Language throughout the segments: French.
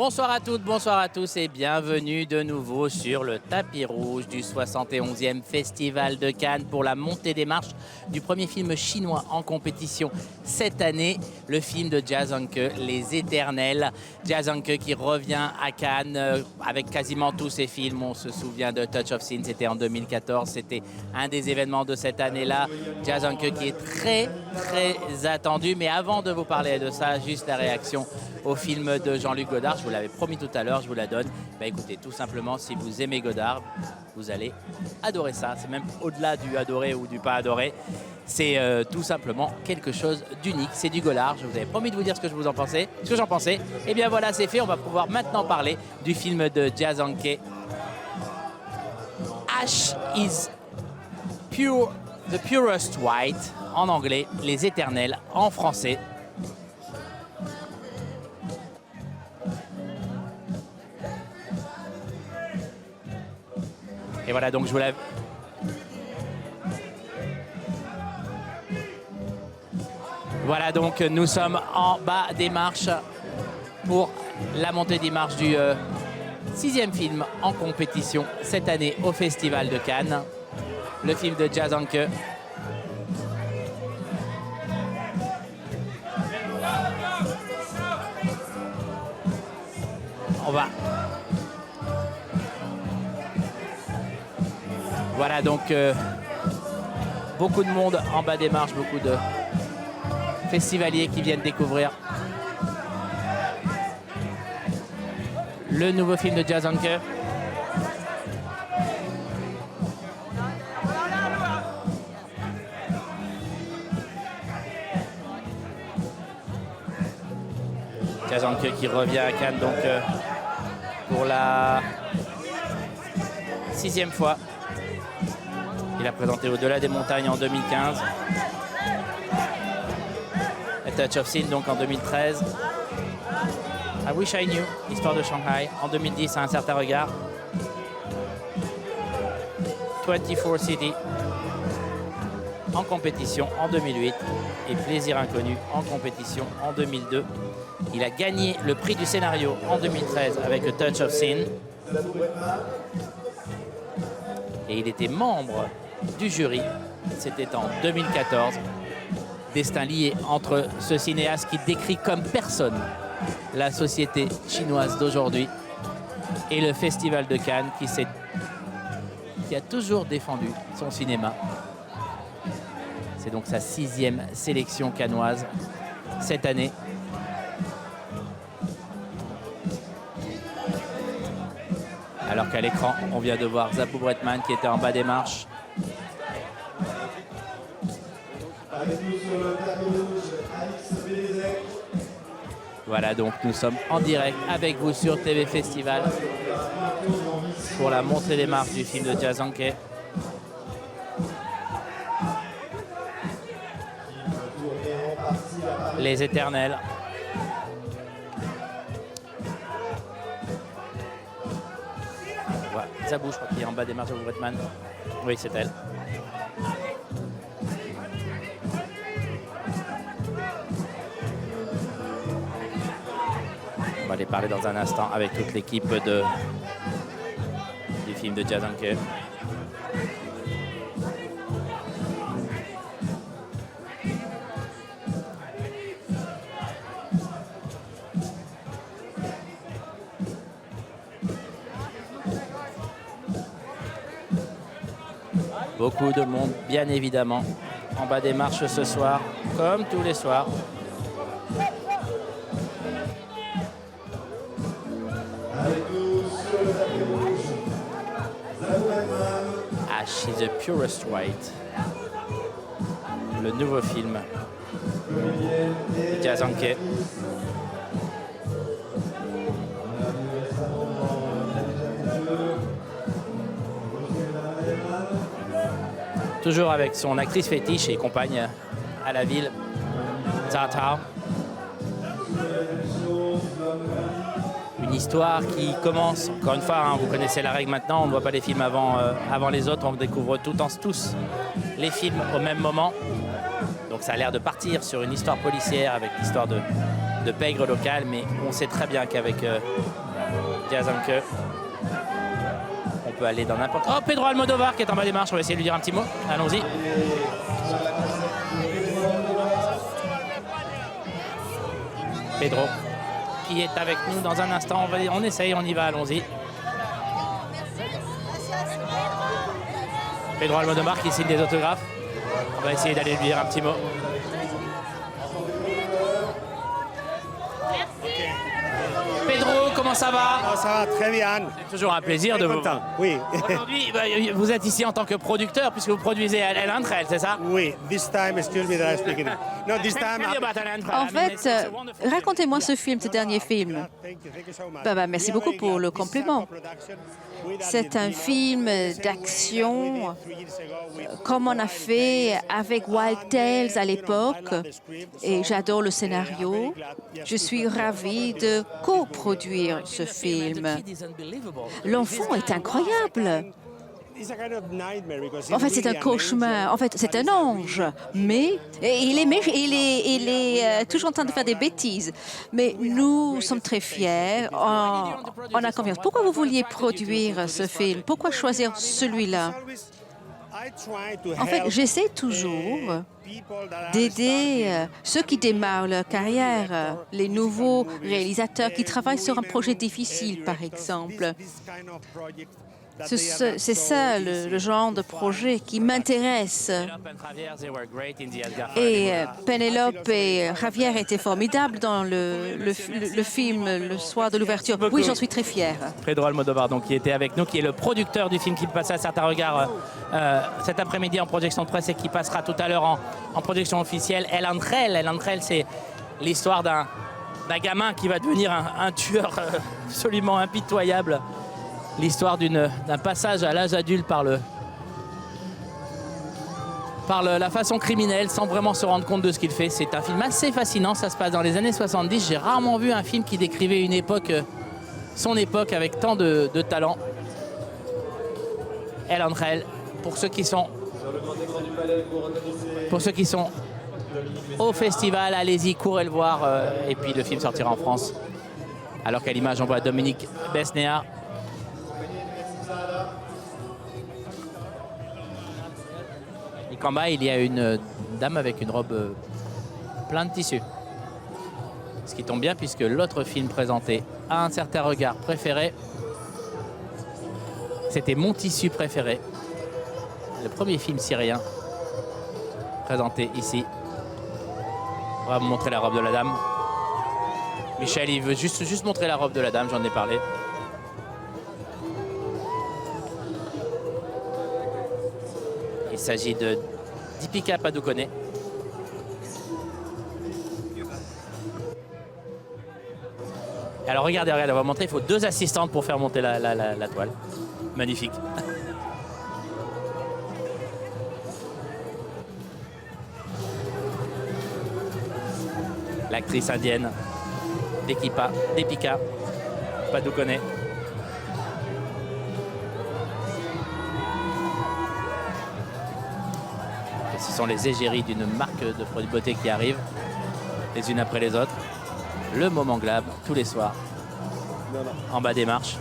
Bonsoir à toutes, bonsoir à tous et bienvenue de nouveau sur le tapis rouge du 71e Festival de Cannes pour la montée des marches du premier film chinois en compétition cette année, le film de Jia Zhangke, Les Éternels. Jia Zhangke qui revient à Cannes avec quasiment tous ses films. On se souvient de Touch of Sin, c'était en 2014, c'était un des événements de cette année-là. Jia Zhangke qui est très attendu, mais avant de vous parler de ça, juste la réaction au film de Jean-Luc Godard. Je vous l'avais promis tout à l'heure, je vous la donne. Écoutez, tout simplement, si vous aimez Godard, vous allez adorer ça. C'est même au-delà du adorer ou du pas adorer. C'est tout simplement quelque chose d'unique. C'est du Godard. Je vous avais promis de vous dire ce que j'en pensais. Et bien voilà, c'est fait. On va pouvoir maintenant parler du film de Jia Zhangke. Ash is pure, the purest white en anglais, Les Éternels en français. Et voilà, donc je vous l'avais... Voilà, donc nous sommes en bas des marches pour la montée des marches du 6e film en compétition cette année au Festival de Cannes. Le film de Jia Zhangke. On va... Voilà donc beaucoup de monde en bas des marches, beaucoup de festivaliers qui viennent découvrir le nouveau film de Jia Zhangke. Jia Zhangke qui revient à Cannes donc pour la 6e fois. Il a présenté Au-delà des montagnes en 2015. A Touch of Sin donc en 2013. I Wish I Knew, Histoire de Shanghai en 2010, Un certain regard. 24 City en compétition en 2008 et Plaisir inconnu en compétition en 2002. Il a gagné le prix du scénario en 2013 avec A Touch of Sin. Et il était membre du jury, c'était en 2014. Destin lié entre ce cinéaste qui décrit comme personne la société chinoise d'aujourd'hui et le Festival de Cannes qui a toujours défendu son cinéma. C'est donc sa 6e sélection cannoise cette année. Alors qu'à l'écran, on vient de voir Zabou Bretman qui était en bas des marches. Voilà, donc nous sommes en direct avec vous sur TV Festival pour la montée des marches du film de Jia Zhangke. Les Éternels. Voilà, Zabou, je crois qu'il est en bas des marches de Bretman. Oui, c'est elle. On va aller parler dans un instant avec toute l'équipe du film de Jia Zhangke. Beaucoup de monde, bien évidemment, en bas des marches ce soir, comme tous les soirs. Ash is the purest white. Le nouveau film de Jia Zhangke. Toujours avec son actrice fétiche et compagne à la ville, Zhao Tao. Une histoire qui commence, encore une fois, hein, vous connaissez la règle maintenant, on ne voit pas les films avant les autres, on découvre tous les films au même moment. Donc ça a l'air de partir sur une histoire policière avec l'histoire de de pègre local, mais on sait très bien qu'avec Diaz Anke, on peut aller dans n'importe... Oh, Pedro Almodovar qui est en bas des marches, on va essayer de lui dire un petit mot. Allons-y. Pedro qui est avec nous dans un instant. On essaye, on y va, allons-y. Pedro Almodovar qui signe des autographes. On va essayer d'aller lui dire un petit mot. Pedro, comment ça va? Oh, ça va très bien. C'est toujours un plaisir de vous... Content, oui. Aujourd'hui, vous êtes ici en tant que producteur puisque vous produisez Elle entre elles, c'est ça? Oui, this time, excuse me that I speak in... No, this time... En fait, racontez-moi ce film, ce dernier film. Merci beaucoup pour le compliment. C'est un film d'action, comme on a fait avec Wild Tales à l'époque, et j'adore le scénario. Je suis ravie de coproduire ce film. L'enfant est incroyable. En fait, c'est un cauchemar. En fait, c'est un ange, mais il est toujours en train de faire des bêtises. Mais nous sommes très fiers. On a confiance. Pourquoi vous vouliez produire ce film? Pourquoi choisir celui-là? En fait, j'essaie toujours d'aider ceux qui démarrent leur carrière, les nouveaux réalisateurs qui travaillent sur un projet difficile, par exemple. C'est ça le genre de projet qui m'intéresse. Et Penelope et Javier étaient formidables dans le film le soir de l'ouverture. Oui, j'en suis très fière. Pedro Almodovar, donc, qui était avec nous, qui est le producteur du film qui passera à certains regards cet après-midi en projection de presse et qui passera tout à l'heure en projection officielle. Elle entre elles, c'est l'histoire d'un gamin qui va devenir un tueur absolument impitoyable. L'histoire d'un passage à l'âge adulte par la façon criminelle sans vraiment se rendre compte de ce qu'il fait. C'est un film assez fascinant, ça se passe dans les années 70. J'ai rarement vu un film qui décrivait une époque, son époque avec tant de talent. Elle entre elles, pour ceux qui sont au festival, allez-y, courez le voir. Et puis le film sortira en France. Alors qu'à l'image, on voit Dominique Besnéard. En bas, il y a une dame avec une robe plein de tissu. Ce qui tombe bien puisque l'autre film présenté à un certain regard préféré, c'était Mon tissu préféré. Le premier film syrien présenté ici. On va vous montrer la robe de la dame. Michel, il veut juste montrer la robe de la dame, j'en ai parlé. Il s'agit de Deepika Padukone. Alors regardez, on va montrer, il faut 2 assistantes pour faire monter la toile. Magnifique. L'actrice indienne Deepika Padukone. Ce sont les égéries d'une marque de produits de beauté qui arrivent, les unes après les autres. Le moment Glab, tous les soirs, en bas des marches.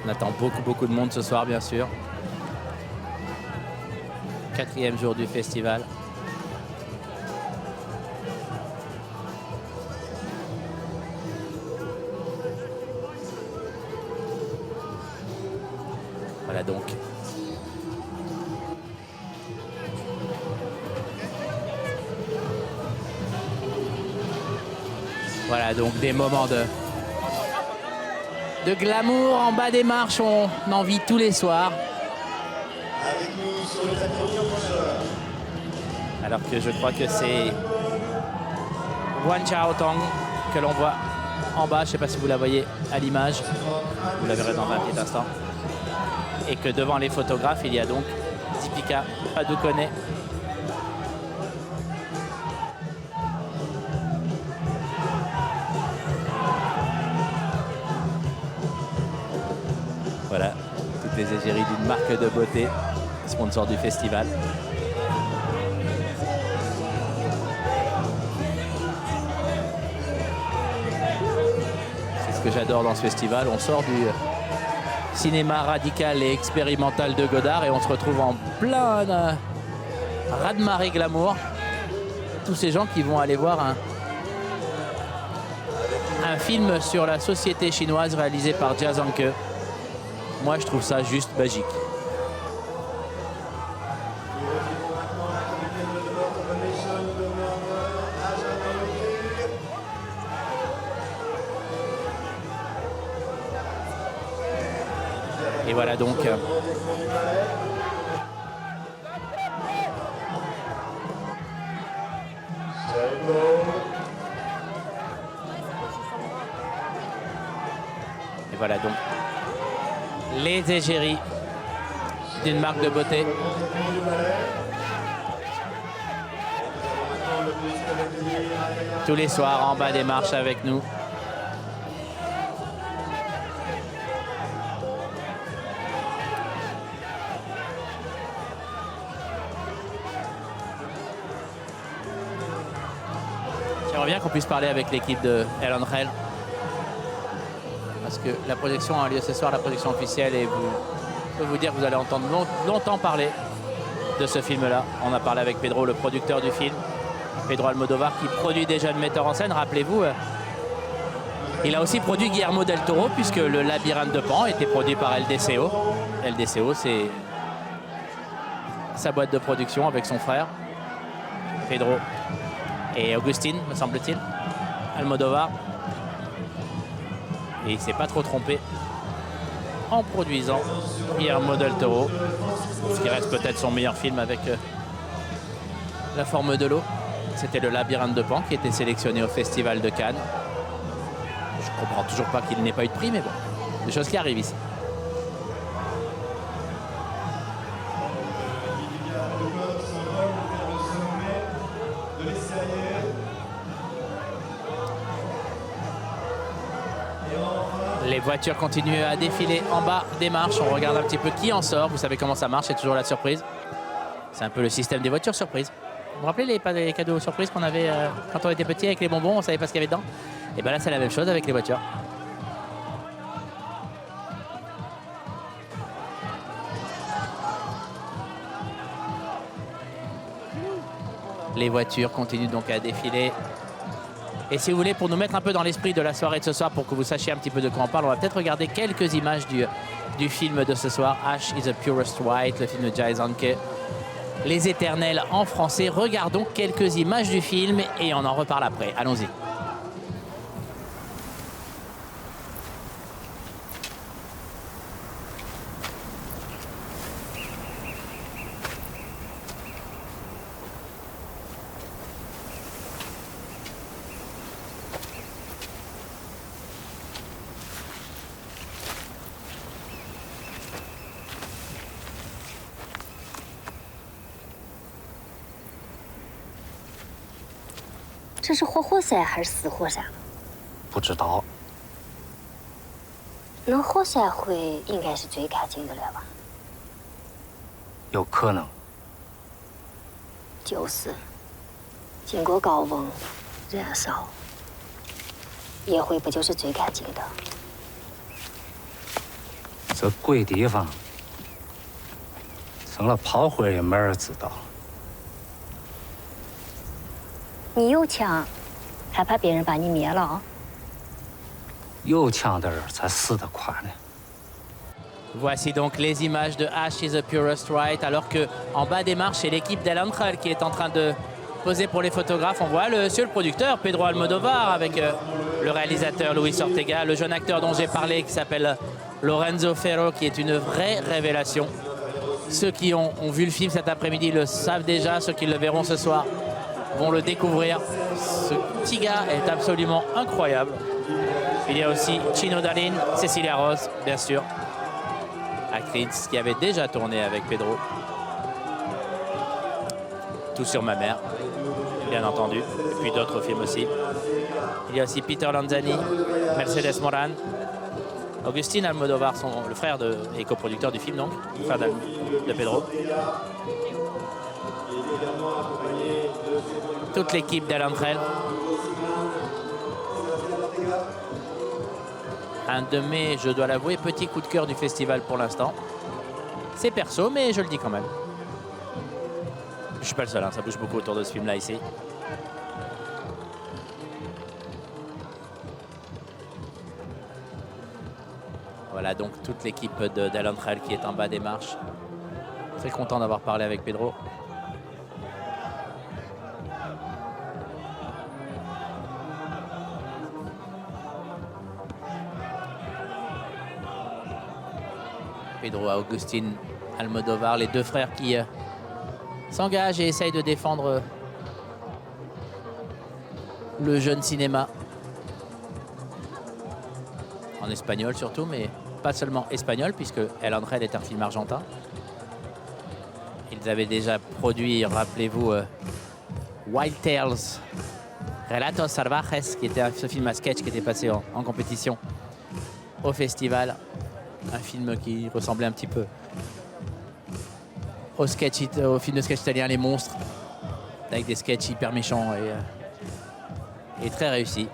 On attend beaucoup de monde ce soir, bien sûr. 4e jour du festival. Voilà donc. Voilà donc des moments de glamour en bas des marches, on en vit tous les soirs. Alors que je crois que c'est Wan Chao Tong que l'on voit en bas. Je ne sais pas si vous la voyez à l'image. Vous la verrez dans un petit instant. Et que devant les photographes, il y a donc Deepika Padukone. Voilà, les égéries d'une marque de beauté, sponsor du festival. C'est ce que j'adore dans ce festival. On sort du cinéma radical et expérimental de Godard et on se retrouve en plein raz-de-marée glamour. Tous ces gens qui vont aller voir un film sur la société chinoise réalisé par Jia Zhangke. Moi, je trouve ça juste magique. Et voilà donc les égéries d'une marque de beauté. Tous les soirs en bas des marches avec nous. J'aimerais bien qu'on puisse parler avec l'équipe de El Ángel. Parce que la projection a lieu ce soir, la projection officielle, et je peux vous dire que vous allez entendre longtemps parler de ce film-là. On a parlé avec Pedro, le producteur du film, Pedro Almodóvar, qui produit déjà le metteur en scène. Rappelez-vous, il a aussi produit Guillermo del Toro, puisque le Labyrinthe de Pan était produit par LDCO. LDCO, c'est sa boîte de production avec son frère, Pedro et Augustine, me semble-t-il, Almodóvar. Et il ne s'est pas trop trompé en produisant Guillermo del Toro, ce qui reste peut-être son meilleur film avec La forme de l'eau. C'était le Labyrinthe de Pan qui était sélectionné au Festival de Cannes. Je ne comprends toujours pas qu'il n'ait pas eu de prix, mais bon, des choses qui arrivent ici. Les voitures continuent à défiler en bas des marches. On regarde un petit peu qui en sort. Vous savez comment ça marche, c'est toujours la surprise. C'est un peu le système des voitures surprises. Vous vous rappelez les cadeaux surprises qu'on avait quand on était petit avec les bonbons, on ne savait pas ce qu'il y avait dedans? Et bien là, c'est la même chose avec les voitures. Les voitures continuent donc à défiler. Et si vous voulez, pour nous mettre un peu dans l'esprit de la soirée de ce soir, pour que vous sachiez un petit peu de quoi on parle, on va peut-être regarder quelques images du film de ce soir, Ash is the Purest White, le film de Jia Zhangke, Les Éternels en français. Regardons quelques images du film et on en reparle après. Allons-y.这是活活塞还是死活塞？不知道。那活塞会应该是最干净的了吧？有可能。就是，经过高温燃烧，烟灰不就是最干净的？这鬼地方，成了炮灰也没人知道。 你有枪，还怕别人把你灭了？有枪的人才死得快呢。 Voici donc les images de Ash is the Purest White, alors que en bas des marches, c'est l'équipe d'El Ángel qui est en train de poser pour les photographes. On voit le producteur Pedro Almodóvar avec le réalisateur Luis Ortega, le jeune acteur dont j'ai parlé qui s'appelle Lorenzo Ferro, qui est une vraie révélation. Ceux qui ont vu le film cet après-midi le savent déjà, ceux qui le verront ce soir vont le découvrir. Ce petit gars est absolument incroyable. Il y a aussi Chino Darín, Cecilia Ross, bien sûr, actrice qui avait déjà tourné avec Pedro. Tout sur ma mère, bien entendu, et puis d'autres films aussi. Il y a aussi Peter Lanzani, Mercedes Moran, Agustín Almodóvar, le frère et coproducteur du film, donc, le frère de Pedro. Toute l'équipe d'Alentrel. Un de mes, je dois l'avouer, petits coups de cœur du festival pour l'instant. C'est perso, mais je le dis quand même. Je suis pas le seul, hein, ça bouge beaucoup autour de ce film-là ici. Voilà donc toute l'équipe d'Alentrel qui est en bas des marches. Très content d'avoir parlé avec Pedro. Pedro Agustín Almodóvar, les deux frères qui s'engagent et essayent de défendre le jeune cinéma. En espagnol surtout, mais pas seulement espagnol, puisque Alentrel est un film argentin. Ils avaient déjà produit, rappelez-vous, Wild Tales, Relatos Salvajes, qui était ce film à sketch qui était passé en compétition au festival. Un film qui ressemblait un petit peu au film de sketch italien Les Monstres, avec des sketchs hyper méchants et très réussis.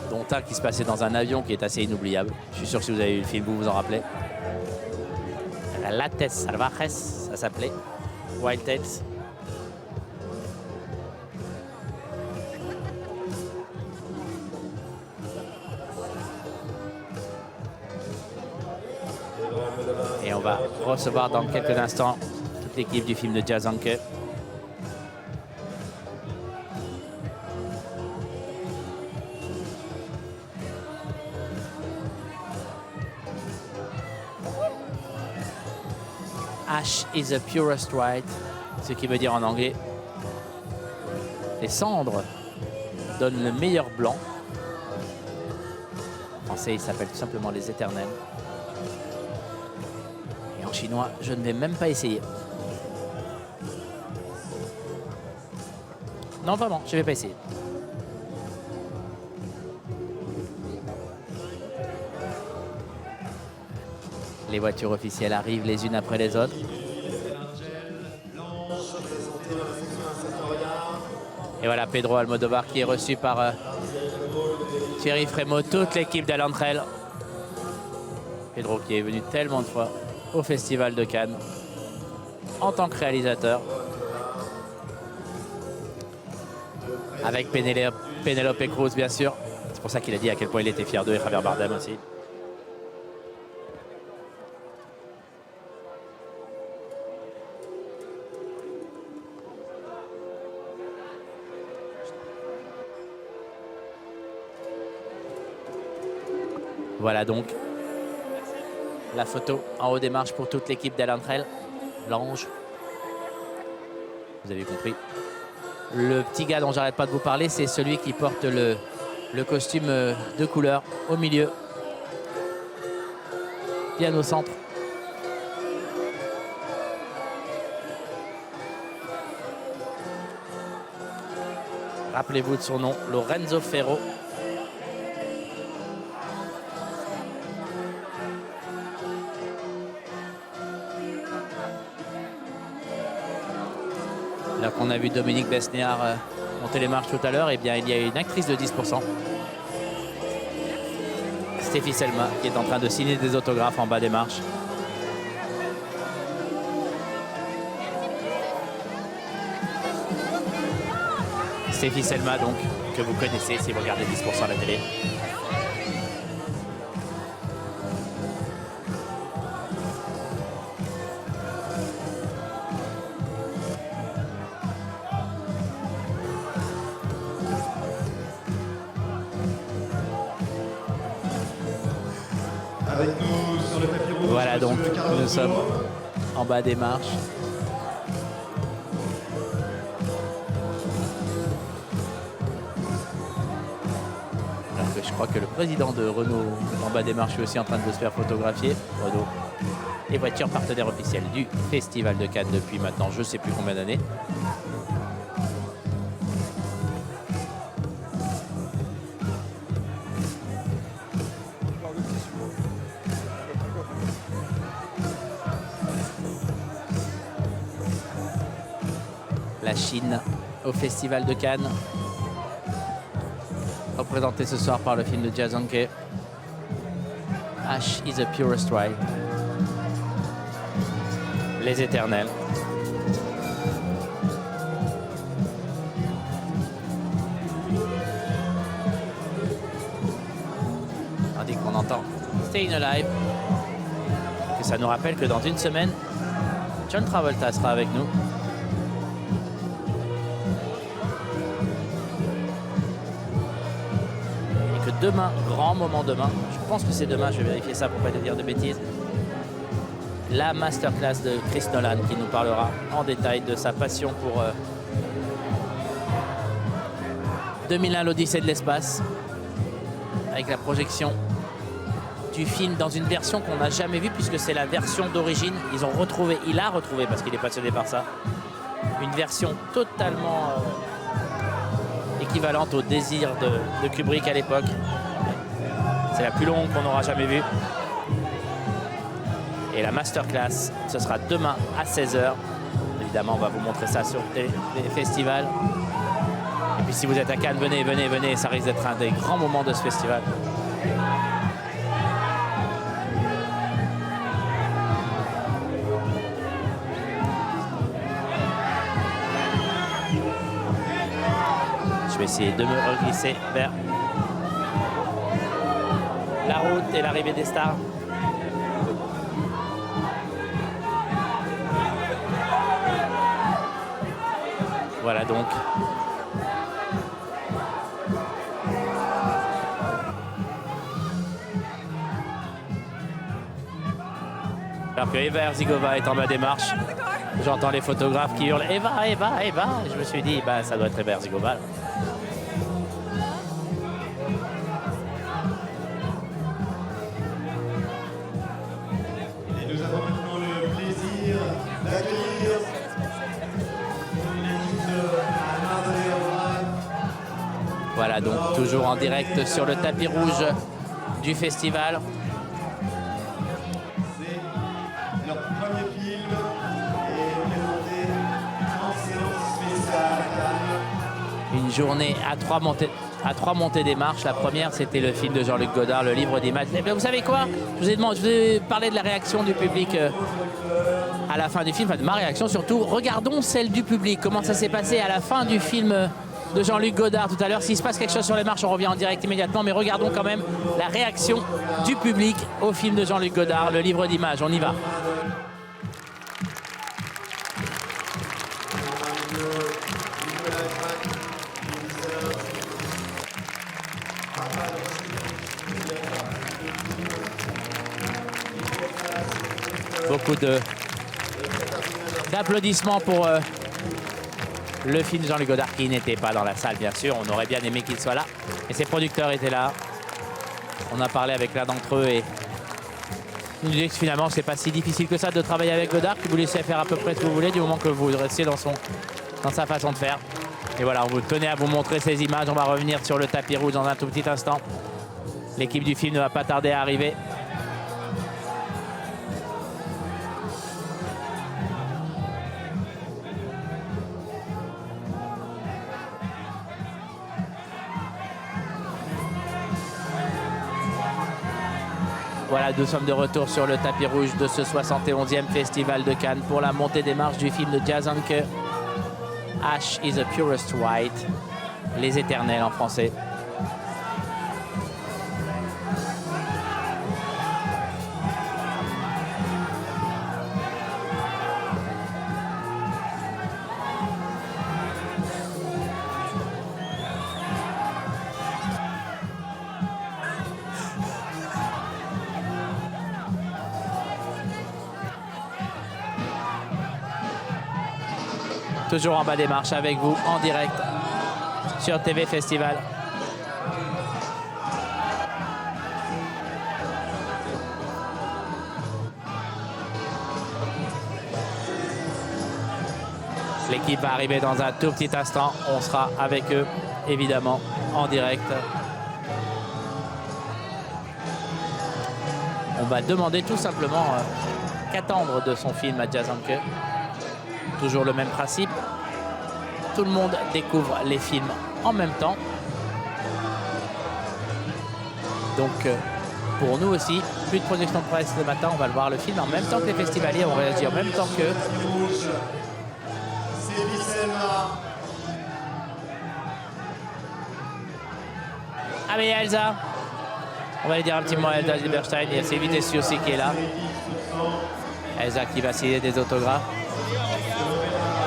Dont un qui se passait dans un avion qui est assez inoubliable. Je suis sûr que si vous avez vu le film, vous vous en rappelez. Relatos Salvajes, ça s'appelait. Wild Tales. Et on va recevoir dans quelques instants toute l'équipe du film de Jazanke. Ash is the purest white, ce qui veut dire en anglais les cendres donnent le meilleur blanc. En français, il s'appelle tout simplement les éternels. Et en chinois, je ne vais même pas essayer. Non, vraiment, je ne vais pas essayer. Les voitures officielles arrivent les unes après les autres. Et voilà Pedro Almodóvar qui est reçu par Thierry Frémaux, toute l'équipe d'Alentrel. Pedro qui est venu tellement de fois au Festival de Cannes en tant que réalisateur. Avec Penélope Cruz, bien sûr. C'est pour ça qu'il a dit à quel point il était fier d'eux, et Javier Bardem aussi. Voilà donc la photo en haut des marches pour toute l'équipe d'Alentrel. L'ange. Vous avez compris. Le petit gars dont j'arrête pas de vous parler, c'est celui qui porte le costume de couleur au milieu. Bien au centre. Rappelez-vous de son nom, Lorenzo Ferro. Là qu'on a vu Dominique Besnéard monter les marches tout à l'heure, eh bien il y a une actrice de 10%. Stéphie Selma qui est en train de signer des autographes en bas des marches. Stéphie Selma donc, que vous connaissez si vous regardez 10% à la télé. Avec nous sur le tapis rouge. Voilà donc, nous sommes en bas des marches. Alors que je crois que le président de Renault en bas des marches est aussi en train de se faire photographier. Renault, les voitures partenaires officielles du Festival de Cannes depuis maintenant je ne sais plus combien d'années. la Chine au Festival de Cannes. Représenté ce soir par le film de Jia Zhangke. Ash is the purest white. Les Éternels. Tandis qu'on entend Staying Alive, que ça nous rappelle que dans une semaine, John Travolta sera avec nous. Et que demain, grand moment demain, je pense que c'est demain, je vais vérifier ça pour ne pas te dire de bêtises, la masterclass de Chris Nolan qui nous parlera en détail de sa passion pour 2001 l'Odyssée de l'espace, avec la projection du film dans une version qu'on n'a jamais vue puisque c'est la version d'origine. Il a retrouvé, parce qu'il est passionné par ça, une version totalement équivalente au désir de Kubrick à l'époque. C'est la plus longue qu'on n'aura jamais vue. Et la masterclass, ce sera demain à 16h. Évidemment, on va vous montrer ça sur les festivals. Et puis si vous êtes à Cannes, venez, ça risque d'être un des grands moments de ce festival. Je vais essayer de me reglisser vers la route et l'arrivée des stars. Voilà donc. Alors que Eva Herzigova est en bas des marches. J'entends les photographes qui hurlent Eva, Eva, Eva. Et je me suis dit, bah, ça doit être Eva Herzigova. Et nous avons maintenant le plaisir d'accueillir l'équipe de Another One. Voilà donc toujours en direct sur le tapis rouge du festival. C'est leur premier film et présenté en séance spéciale à Cannes. Une journée à trois montées des marches. La première, c'était le film de Jean-Luc Godard, Le Livre d'images. Mais vous savez quoi, je vous ai parlé de la réaction du public à la fin du film, enfin de ma réaction surtout. Regardons celle du public, comment ça s'est passé à la fin du film de Jean-Luc Godard tout à l'heure. S'il se passe quelque chose sur les marches, on revient en direct immédiatement, mais regardons quand même la réaction du public au film de Jean-Luc Godard, Le Livre d'images. On y va. Beaucoup d'applaudissements pour le film de Jean-Luc Godard qui n'était pas dans la salle, bien sûr. On aurait bien aimé qu'il soit là. Et ses producteurs étaient là. On a parlé avec l'un d'entre eux et ils nous disaient que finalement, c'est pas si difficile que ça de travailler avec Godard, que vous laissez faire à peu près ce que vous voulez du moment que vous restiez dans sa façon de faire. Et voilà, on vous tenait à vous montrer ces images. On va revenir sur le tapis rouge dans un tout petit instant. L'équipe du film ne va pas tarder à arriver. Voilà, nous sommes de retour sur le tapis rouge de ce 71e Festival de Cannes pour la montée des marches du film de Jia Zhangke, Ash is the purest white, Les Éternels en français. Toujours en bas des marches avec vous en direct sur TV Festival. L'équipe va arriver dans un tout petit instant. On sera avec eux, évidemment, en direct. On va demander tout simplement qu'attendre de son film à Jia Zhangke. Toujours le même principe. tout le monde découvre les films en même temps. Donc pour nous aussi, plus de projection de presse le matin, on va le voir le film en même temps que les festivaliers, on réagit en même temps qu'eux. C'est Vicena. Ah mais il y a Elsa. On va lui dire un petit mot à Elsa Zilberstein. Il y a Sylvie Tessu aussi qui est là. Elsa qui va signer des autographes.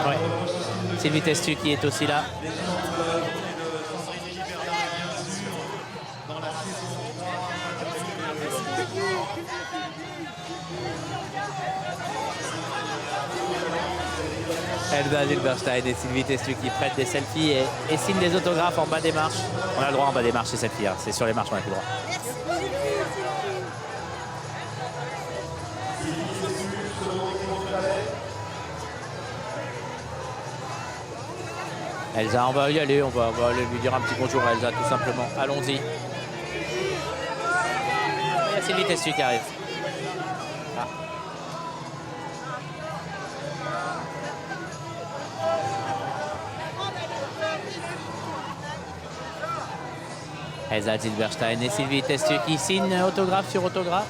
Ouais. Sylvie Tessu qui est aussi là. Elsa Zilberstein et Sylvie Tessu qui prêtent des selfies et signent des autographes en bas des marches. On a le droit en bas des marches, ces selfies. Hein. C'est sur les marches qu'on a plus le droit. Elsa, on va y aller, on va aller lui dire un petit bonjour à Elsa, tout simplement. Allons-y. Il y a Sylvie Tessu qui arrive. Ah. Elsa Zilberstein et Sylvie Tessu qui signent autographe sur autographe.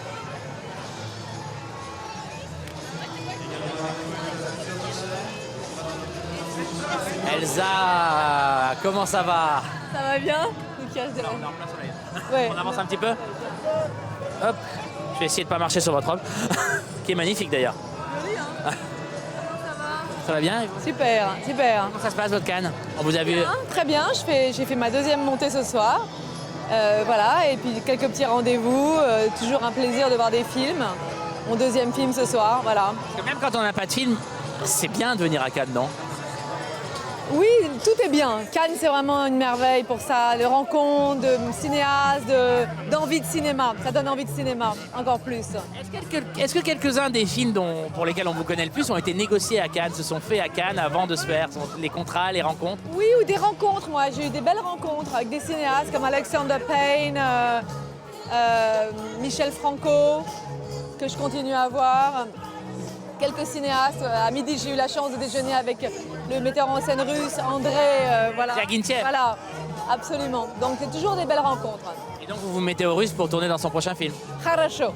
Elsa, comment ça va? Ça va bien? On est en plein soleil. Ouais. On avance un petit peu. Hop, je vais essayer de ne pas marcher sur votre robe, qui est magnifique d'ailleurs. Joli, hein? Ça va bien? Super, super. Comment ça se passe votre Cannes? On vous a vu? Bien, très bien, j'ai fait ma deuxième montée ce soir. Voilà, et puis quelques petits rendez-vous. Toujours un plaisir de voir des films. Mon deuxième film ce soir, voilà. Parce que même quand on n'a pas de film, c'est bien de venir à Cannes, non? Oui, tout est bien. Cannes, c'est vraiment une merveille pour ça. De rencontres, de cinéastes, d'envie de cinéma. Ça donne envie de cinéma, encore plus. Est-ce que quelques-uns des films pour lesquels on vous connaît le plus ont été négociés à Cannes, se sont faits à Cannes avant de se faire? Les contrats, les rencontres? Oui, ou des rencontres, moi. J'ai eu des belles rencontres avec des cinéastes comme Alexander Payne, Michel Franco, que je continue à voir. Quelques cinéastes. À midi, j'ai eu la chance de déjeuner avec le metteur en scène russe, André. Voilà. Zagintiev. Voilà, absolument. Donc, c'est toujours des belles rencontres. Et donc vous vous mettez au russe pour tourner dans son prochain film? Хорошо.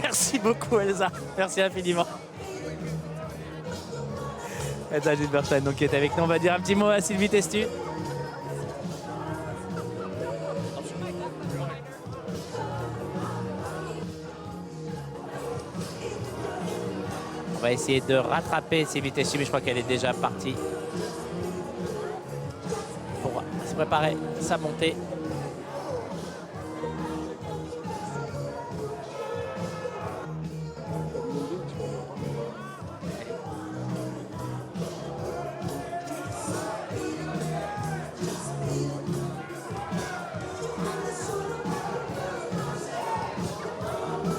Merci beaucoup Elsa, merci infiniment. Elsa Zilberstein donc qui est avec nous. On va dire un petit mot à Sylvie Tessu. On va essayer de rattraper Sylvie Tessu, mais je crois qu'elle est déjà partie pour se préparer sa montée.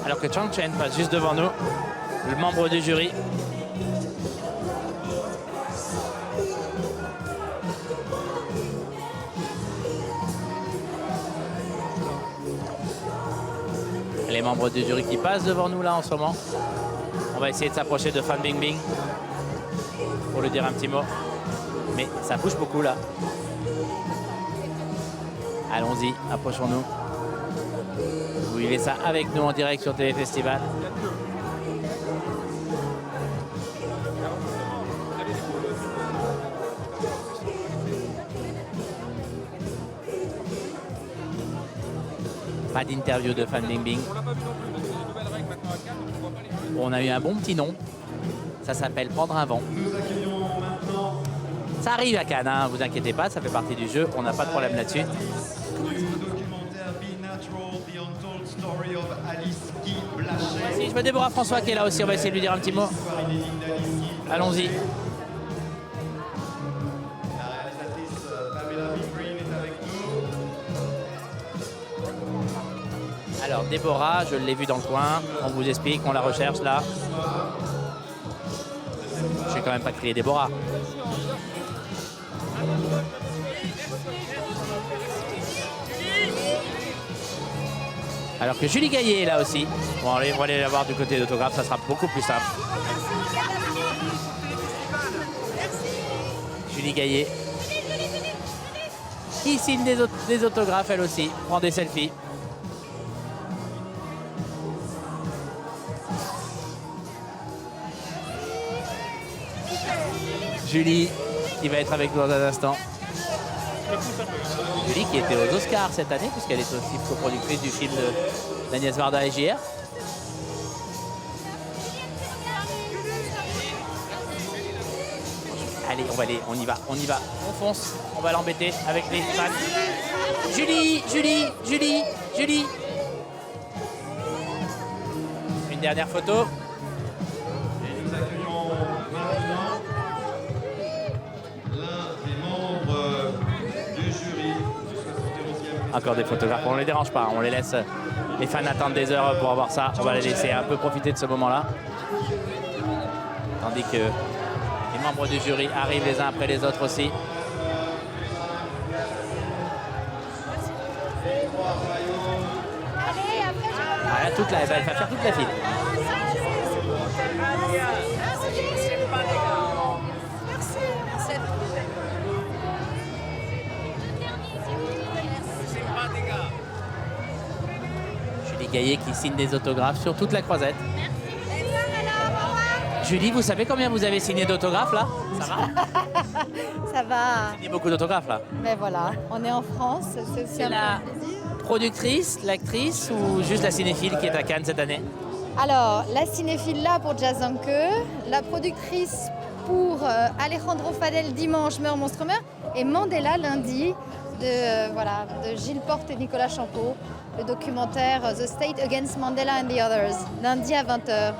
Alors que Chang Chen passe juste devant nous, le membre du jury. Les membres du jury qui passent devant nous là en ce moment. On va essayer de s'approcher de Fan Bingbing pour lui dire un petit mot. Mais ça bouge beaucoup là. Allons-y, approchons-nous. Vous vivez ça avec nous en direct sur TV Festival. Pas d'interview de Fan Bingbing. On a eu un bon petit nom. Ça s'appelle Prendre un vent. Ça arrive à Cannes, hein, vous inquiétez pas, ça fait partie du jeu. On n'a pas de problème là-dessus. Le documentaire Be Natural, The Untold Story of Alice Guy Blaché. Si je veux Déborah François qui est là aussi, on va essayer de lui dire un petit mot. Allons-y. La réalisatrice Pamela Green est avec nous. Alors Déborah, je l'ai vue dans le coin. On vous explique, on la recherche là. Je vais quand même pas crier Déborah. Alors que Julie Gaillet est là aussi. Bon, allez, on va aller la voir du côté d'autographe, ça sera beaucoup plus simple. Julie Gaillet. Qui signe des autographes, elle aussi. Prend des selfies. Julie, qui va être avec nous dans un instant. Julie qui était aux Oscars cette année, puisqu'elle est aussi coproductrice du film d'Agnès Varda et JR. Allez, on y va, on fonce, on va l'embêter avec les fans. Julie. Une dernière photo. Nous accueillons maintenant l'un des membres du jury du 71e. Encore des photographes, on ne les dérange pas, on les laisse. Les fans attendent des heures pour avoir ça. On va les laisser un peu profiter de ce moment-là. Tandis que les membres du jury arrivent les uns après les autres aussi. Voilà, elle va faire toute la file. Julie Gaillet qui signe des autographes sur toute la croisette. Julie, vous savez combien vous avez signé d'autographes là? Ça va? Ça va. Il y a beaucoup d'autographes là. Mais voilà, on est en France, c'est aussi C'est un la plaisir. productrice, l'actrice ou juste la cinéphile qui est à Cannes cette année? Alors, la cinéphile là pour Jazanke, la productrice pour Alejandro Fadel dimanche, Meurt Monstre Meurt, et Mandela lundi de Gilles Porte et Nicolas Champeau, le documentaire The State Against Mandela and the Others, lundi à 20h.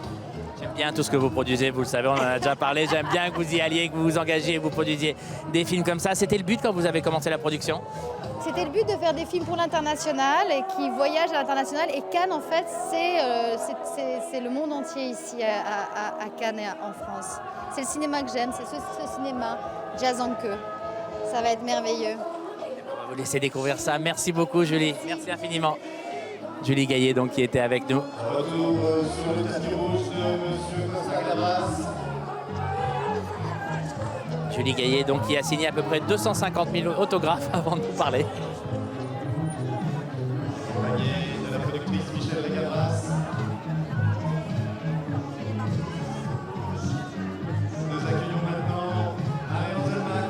J'aime bien tout ce que vous produisez, vous le savez, on en a déjà parlé. J'aime bien que vous y alliez, que vous vous engagiez, que vous produisiez des films comme ça. C'était le but quand vous avez commencé la production? C'était le but de faire des films pour l'international et qui voyagent à l'international. Et Cannes, en fait, c'est le monde entier ici à Cannes et en France. C'est le cinéma que j'aime, c'est ce cinéma, Jazanke. Ça va être merveilleux. On va vous laisser découvrir ça. Merci beaucoup, Julie. Merci infiniment. Julie Gaillet, donc, qui était avec nous. Retour sur le tapis rouge de Monsieur Costa Gavras. Julie Gaillet, donc, qui a signé à peu près 250 000 autographes avant de nous parler. Accompagné de la productrice Michel Gavras. Nous accueillons maintenant Ariane Zelmac,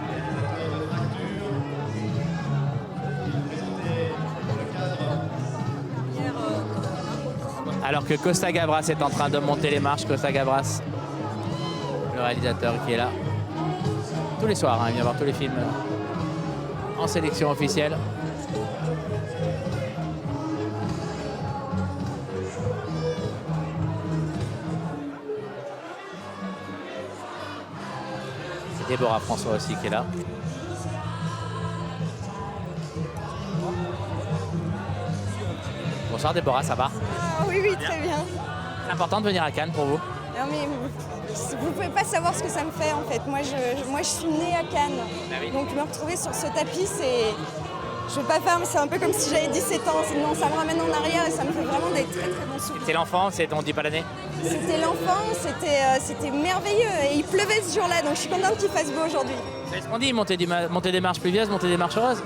réalisateur de Fracture, qui présentait le cadre. Alors que Costa Gavras est en train de monter les marches, Costa Gavras, le réalisateur qui est là. Tous les soirs, il vient voir tous les films en sélection officielle. C'est Déborah François aussi qui est là. Bonsoir Déborah, ça va? Oui, oui, très bien. C'est important de venir à Cannes pour vous? Non, mais vous pouvez pas savoir ce que ça me fait en fait. Moi, je suis née à Cannes. Ah oui. Donc me retrouver sur ce tapis, c'est... Je veux pas faire, mais c'est un peu comme si j'avais 17 ans. Non, ça me ramène en arrière et ça me fait vraiment des très très bons souvenirs. C'est l'enfant, on dit pas l'année? C'était l'enfant, c'était merveilleux. Et il pleuvait ce jour-là, donc je suis contente qu'il fasse beau aujourd'hui. C'est ce qu'on dit, monter des marches pluvieuses, monter des marches heureuses.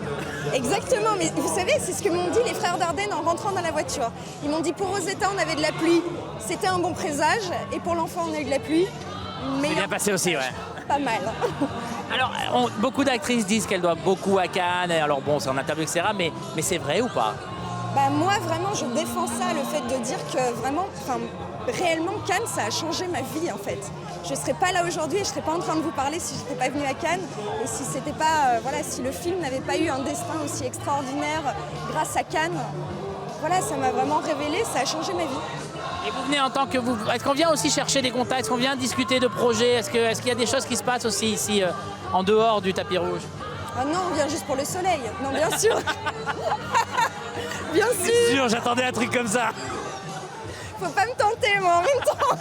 Exactement, mais vous savez, c'est ce que m'ont dit les frères Dardenne en rentrant dans la voiture. Ils m'ont dit pour Rosetta, on avait de la pluie, c'était un bon présage, et pour l'enfant, on a eu de la pluie. C'est bien passé aussi, ouais. Pas mal. Alors, beaucoup d'actrices disent qu'elles doivent beaucoup à Cannes. Alors bon, c'est en interview, etc. Mais c'est vrai ou pas? Bah moi, vraiment, je défends ça, le fait de dire que vraiment, réellement, Cannes, ça a changé ma vie, en fait. Je ne serais pas là aujourd'hui et je ne serais pas en train de vous parler si je n'étais pas venue à Cannes. Et si c'était pas, si le film n'avait pas eu un destin aussi extraordinaire grâce à Cannes, voilà, ça m'a vraiment révélé, ça a changé ma vie. Et vous venez en tant que vous. Est-ce qu'on vient aussi chercher des contacts? Est-ce qu'on vient discuter de projets? Est-ce qu'il y a des choses qui se passent aussi ici, en dehors du tapis rouge? Ah non, on vient juste pour le soleil. Non, bien sûr. Bien sûr. C'est sûr, j'attendais un truc comme ça. Faut pas me tenter, moi, en même temps.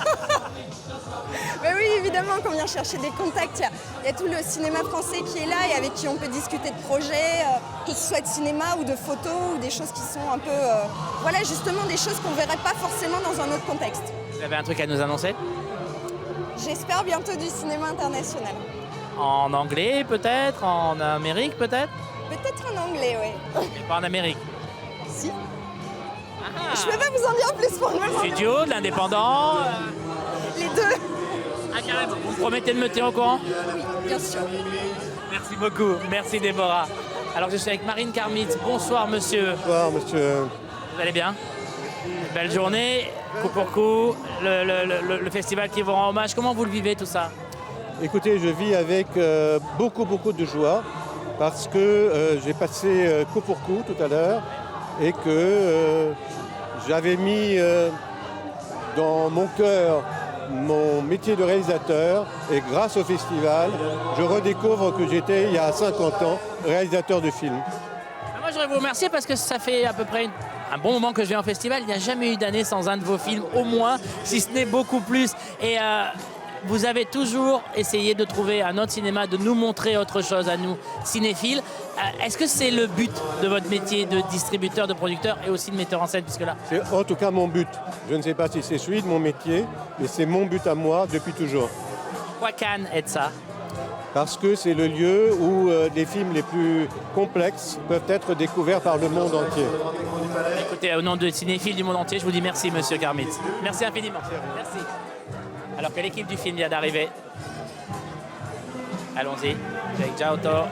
Mais oui, évidemment qu'on vient chercher des contacts. Il y a tout le cinéma français qui est là et avec qui on peut discuter de projets, que ce soit de cinéma ou de photos ou des choses qui sont un peu... voilà, justement, des choses qu'on ne verrait pas forcément dans un autre contexte. Vous avez un truc à nous annoncer? J'espère bientôt du cinéma international. En anglais peut-être, en Amérique peut-être, Peut-être en anglais, oui. mais pas en Amérique. Si. Ah. Je peux pas vous en dire plus pour le moment. Studio, de l'indépendant. Les deux. Ah carrément. Vous me promettez de me tenir au courant? Oui, bien sûr. Merci beaucoup. Merci Déborah. Alors je suis avec Marine Karmitz. Bonsoir monsieur. Bonsoir, monsieur. Vous allez bien? Belle journée, coup pour coup, le festival qui vous rend hommage. Comment vous le vivez tout ça? Écoutez, je vis avec beaucoup de joie parce que j'ai passé coup pour coup tout à l'heure et que j'avais mis dans mon cœur mon métier de réalisateur et grâce au festival, je redécouvre que j'étais il y a 50 ans réalisateur de films. Moi je voudrais vous remercier parce que ça fait à peu près un bon moment que je viens au festival. Il n'y a jamais eu d'année sans un de vos films, au moins, si ce n'est beaucoup plus. Et vous avez toujours essayé de trouver un autre cinéma, de nous montrer autre chose à nous, cinéphiles. Est-ce que c'est le but de votre métier de distributeur, de producteur et aussi de metteur en scène, puisque là... C'est en tout cas mon but. Je ne sais pas si c'est celui de mon métier, mais c'est mon but à moi depuis toujours. Pourquoi Cannes est ça? Parce que c'est le lieu où les films les plus complexes peuvent être découverts par le monde entier. Écoutez, au nom de cinéphiles du monde entier, je vous dis merci, monsieur Karmitz. Merci infiniment. Merci. Alors que l'équipe du film vient d'arriver. Allons-y. Avec Giotto,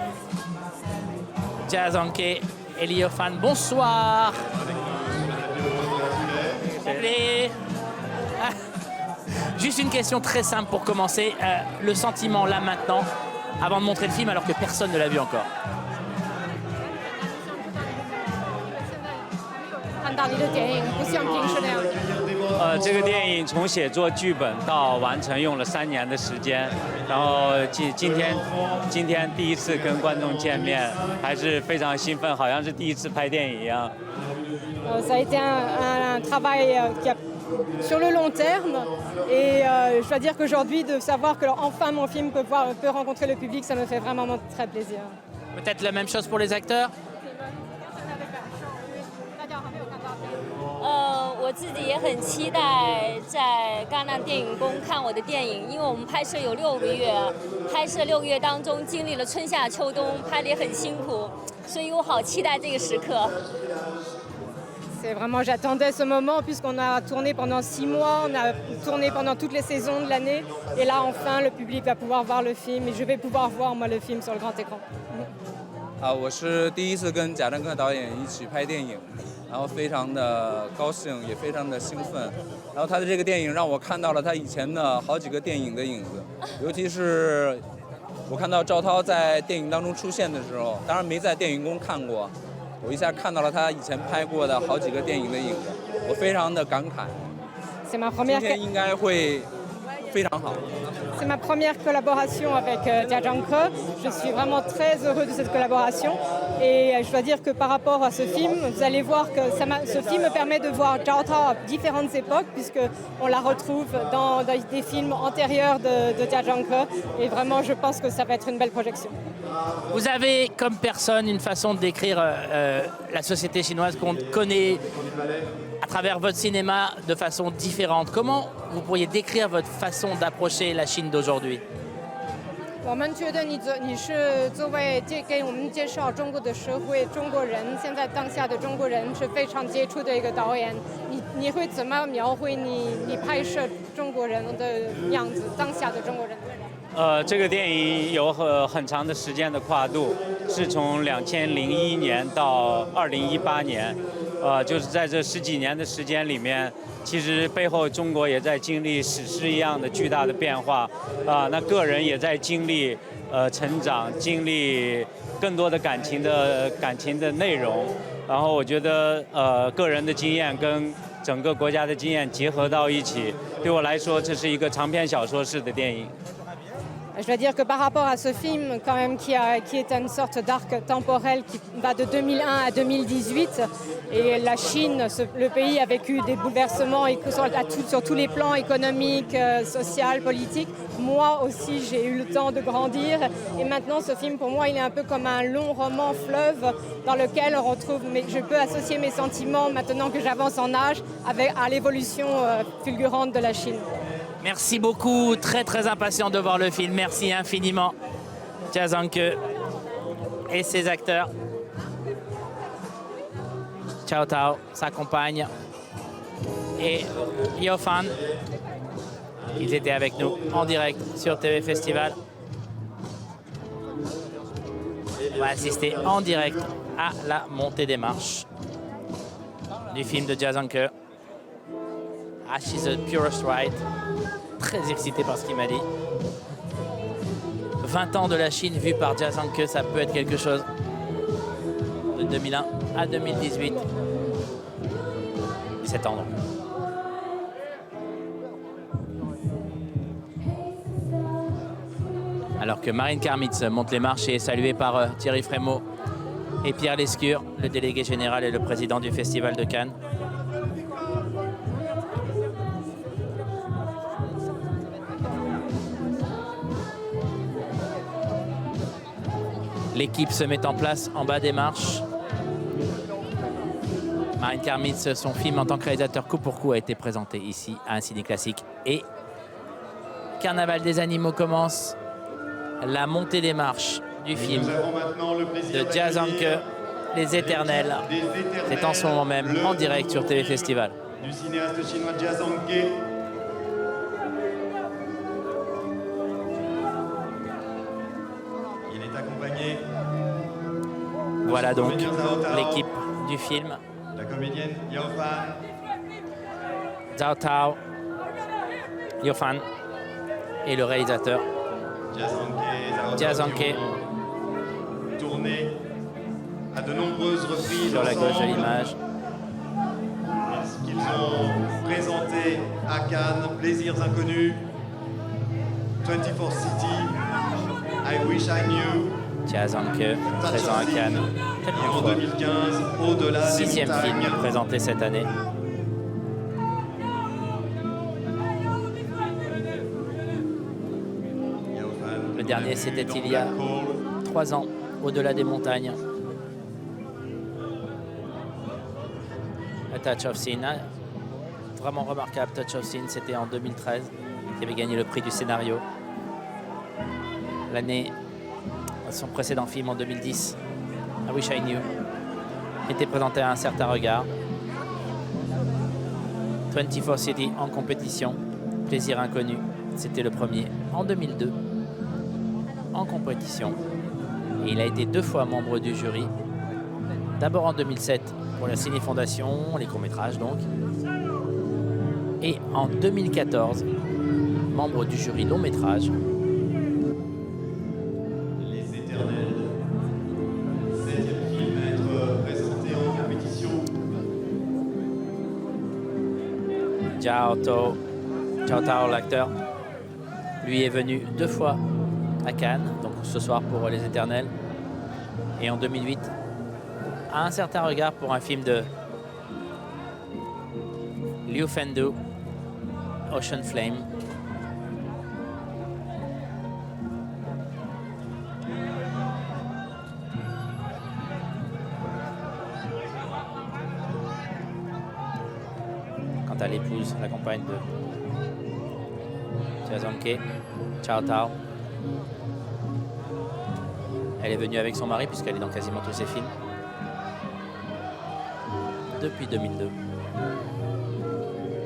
Jia Zhangke et Leo Fan. Bonsoir. Complet. Juste une question très simple pour commencer. Le sentiment là maintenant, avant de montrer le film, alors que personne ne l'a vu encore. 看到你的电影不像平时那样。这个电影从写作剧本到完成用了3年的时间，然后今天第一次跟观众见面，还是非常兴奋，好像是第一次拍电影一样。Ça a été un travail qui a sur le long terme et je dois dire qu'aujourd'hui de savoir que enfin mon film peut rencontrer le public, ça me fait vraiment très plaisir. Peut-être la même chose pour les acteurs? 我自己也很期待在戛纳电影宫看我的电影，因为我们拍摄有6个月，拍摄6个月当中经历了春夏秋冬，拍得也很辛苦，所以我好期待这个时刻。 C'est vraiment, j'attendais ce moment puisqu'on a tourné pendant 6 mois, on a tourné pendant toutes les saisons de l'année et là enfin le public va pouvoir voir le film et je vais pouvoir voir moi le film sur le grand écran. 我是第一次跟贾樟柯导演一起拍电影，然后非常的高兴，也非常的兴奋。然后他的这个电影让我看到了他以前的好几个电影的影子，尤其是我看到赵涛在电影当中出现的时候，当然没在电影宫看过。 我一下看到了他以前拍过的好几个电影的影子，我非常的感慨。今天应该会非常好。 C'est ma première collaboration avec Jia Zhangke. Je suis vraiment très heureux de cette collaboration. Et je dois dire que par rapport à ce film, vous allez voir que ce film me permet de voir Zhao Tao à différentes époques, puisqu'on la retrouve dans des films antérieurs de Jia Zhangke. Et vraiment, je pense que ça va être une belle projection. Vous avez, comme personne, une façon de décrire la société chinoise qu'on connaît à travers votre cinéma de façon différente. Comment vous pourriez décrire votre façon d'approcher la Chine d'aujourd'hui? 我们觉得你是作为给我们介绍中国的社会、中国人现在当下的中国人是非常杰出的一个导演。你会怎么描绘你拍摄中国人的样子，当下的中国人？ 这个电影有很长的时间的跨度，是从2001年到2018年，就是在这10几年的时间里面，其实背后中国也在经历史诗一样的巨大的变化，那个人也在经历成长，经历更多的感情的内容，然后我觉得个人的经验跟整个国家的经验结合到一起，对我来说这是一个长篇小说式的电影。 Je dois dire que par rapport à ce film, quand même, qui est une sorte d'arc temporel qui va de 2001 à 2018, et la Chine, le pays a vécu des bouleversements sur tous les plans économiques, sociaux, politiques. Moi aussi, j'ai eu le temps de grandir, et maintenant, ce film, pour moi, il est un peu comme un long roman fleuve dans lequel on retrouve, je peux associer mes sentiments maintenant que j'avance en âge à l'évolution fulgurante de la Chine. Merci beaucoup, très impatient de voir le film. Merci infiniment, Jia Zhangke et ses acteurs. Cao Cao, sa compagne, et Yao Fan. Ils étaient avec nous en direct sur TV Festival. On va assister en direct à la montée des marches du film de Jia Zhangke. Ah, she's the purest right. Très excité par ce qu'il m'a dit. 20 ans de la Chine vue par Jia Zhangke, ça peut être quelque chose. De 2001 à 2018. 17 ans donc. Alors que Marine Karmitz monte les marches et est saluée par Thierry Frémaux et Pierre Lescure, le délégué général et le président du Festival de Cannes. L'équipe se met en place en bas des marches. Marine Karmitz, son film en tant que réalisateur coup pour coup a été présenté ici à un ciné classique. Et Carnaval des animaux commence. La montée des marches du film de Jia Zhangke, Les Éternels. C'est en ce moment même en direct sur TV Festival. Du cinéaste chinois Jia Zhangke. Il est accompagné. Voilà donc l'équipe du film. La comédienne Yao Fan. Cao Cao, Yao Fan et le réalisateur Jia Zhangke. Tourné à de nombreuses reprises sur la gauche de l'image. Qu'ils ont présenté à Cannes, Plaisirs inconnus, 24 City, I Wish I Knew. Jia Zhangke, présent à Cannes. Et en 2015, Au-delà des Sixième montagnes. film présenté cette année. Le dernier, c'était il y a 3 ans, Au-delà des montagnes. A Touch of Sin, vraiment remarquable. Touch of Sin, c'était en 2013, qui avait gagné le prix du scénario. L'année, son précédent film en 2010, I Wish I Knew, était présenté à un certain regard. 24 City en compétition, Plaisir inconnu, c'était le premier en 2002 en compétition. Et il a été 2 fois membre du jury. D'abord en 2007 pour la Ciné Fondation, les courts-métrages donc. Et en 2014, membre du jury long-métrage. Les Éternels. 7e film à être présenté en compétition. Cao Cao, l'acteur, lui est venu 2 fois à Cannes, donc ce soir pour Les Éternels, et en 2008 à un certain regard pour un film de Liu Fendu, Ocean Flame. Quant à l'épouse, la compagne de Jia Zhangke, Cao Cao, elle est venue avec son mari puisqu'elle est dans quasiment tous ses films depuis 2002.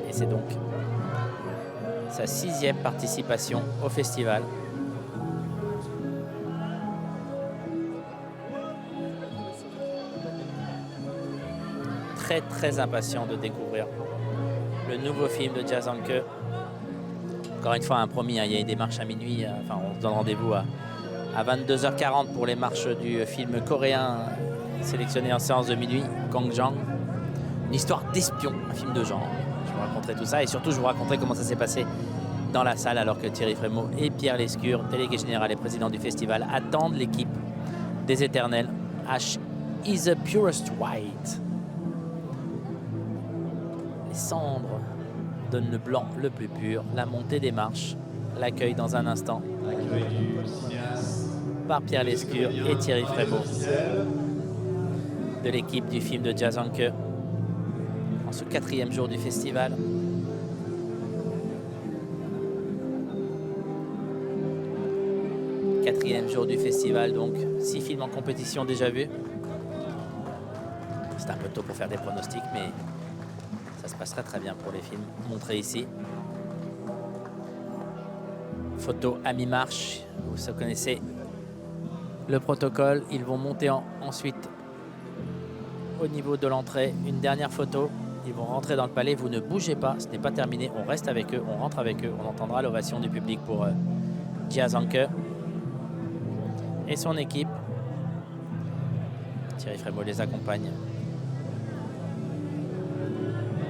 Et c'est donc sa 6e participation au festival. Très impatient de découvrir le nouveau film de Jia Zhangke. Encore une fois, un promis, il y a des marches à minuit. Enfin, on se donne rendez-vous à 22h40 pour les marches du film coréen sélectionné en séance de minuit, Gangjang. Une histoire d'espion, un film de genre. Je vous raconterai tout ça et surtout je vous raconterai comment ça s'est passé dans la salle alors que Thierry Frémaux et Pierre Lescure, délégué général et président du festival, attendent l'équipe des Éternels. Ash is the purest white. Les cendres donnent le blanc le plus pur. La montée des marches l'accueille dans un instant par Pierre Lescure et Thierry Frémaux de l'équipe du film de Jia Zhangke en ce 4e jour du festival. 4e jour du festival, donc 6 films en compétition déjà vus. C'est un peu tôt pour faire des pronostics, mais ça se passerait très bien pour les films montrés ici. Photo à mi-marche, vous connaissez le protocole. Ils vont monter ensuite au niveau de l'entrée. Une dernière photo. Ils vont rentrer dans le palais. Vous ne bougez pas, ce n'est pas terminé. On reste avec eux, on rentre avec eux. On entendra l'ovation du public pour Jia Zhangke et son équipe. Thierry Frémaux les accompagne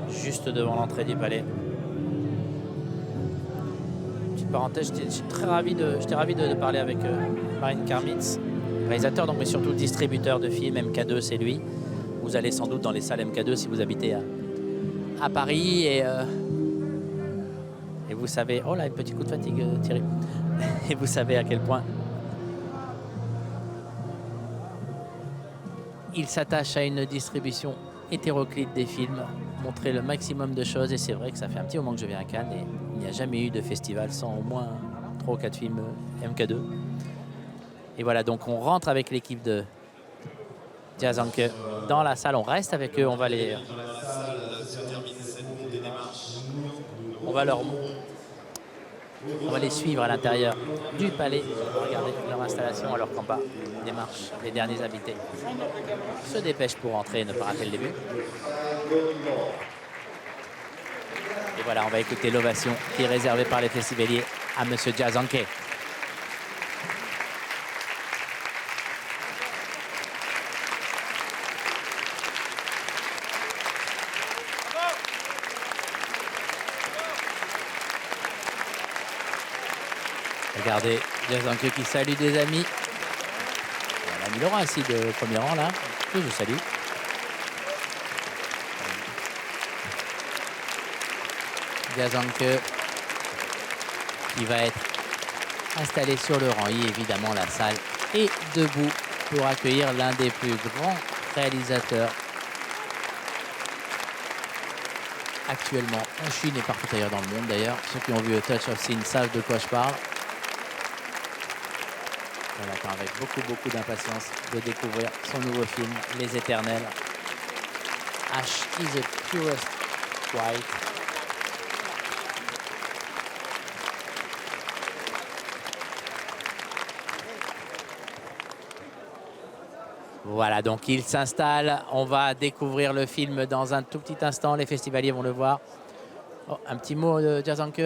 juste devant l'entrée du palais. Petite parenthèse, j'étais ravi de parler avec Marine Karmitz, réalisateur, donc, mais surtout distributeur de films. MK2, c'est lui. Vous allez sans doute dans les salles MK2 si vous habitez à Paris. Et vous savez... Oh là, un petit coup de fatigue, Thierry. Et vous savez à quel point il s'attache à une distribution hétéroclite des films, montrer le maximum de choses. Et c'est vrai que ça fait un petit moment que je viens à Cannes et il n'y a jamais eu de festival sans au moins 3 ou 4 films MK2. Et voilà, donc on rentre avec l'équipe de Jia Zhangke dans la salle. On reste avec eux, on va les suivre à l'intérieur du palais. On va regarder leur installation alors qu'en bas démarche les derniers invités se dépêchent pour entrer et ne pas rater le début. Et voilà, on va écouter l'ovation qui est réservée par les festivaliers à monsieur Jia Zhangke. Regardez, Jia Zhangke qui salue des amis. L'ami Laurent assis de premier rang là, que je salue. Jia Zhangke qui va être installé sur le rang I. Évidemment, la salle est debout pour accueillir l'un des plus grands réalisateurs actuellement en Chine et partout ailleurs dans le monde d'ailleurs. Ceux qui ont vu A Touch of Sin savent de quoi je parle. On attend avec beaucoup d'impatience de découvrir son nouveau film, Les Éternels. Ash is the purest white. Voilà, donc il s'installe. On va découvrir le film dans un tout petit instant. Les festivaliers vont le voir. Oh, un petit mot de Jia Zhangke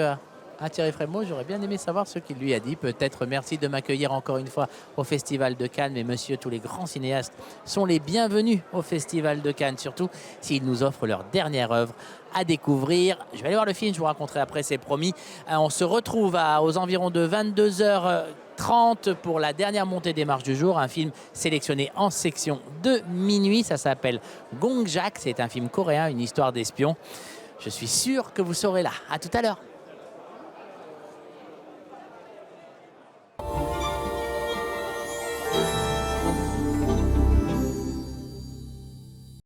à Thierry Frémaux. J'aurais bien aimé savoir ce qu'il lui a dit. Peut-être merci de m'accueillir encore une fois au Festival de Cannes. Mais monsieur, tous les grands cinéastes sont les bienvenus au Festival de Cannes, surtout s'ils nous offrent leur dernière œuvre à découvrir. Je vais aller voir le film, je vous raconterai après, c'est promis. On se retrouve aux environs de 22h30 pour la dernière montée des marches du jour. Un film sélectionné en section de minuit. Ça s'appelle Gongjak. C'est un film coréen, une histoire d'espion. Je suis sûr que vous serez là. À tout à l'heure.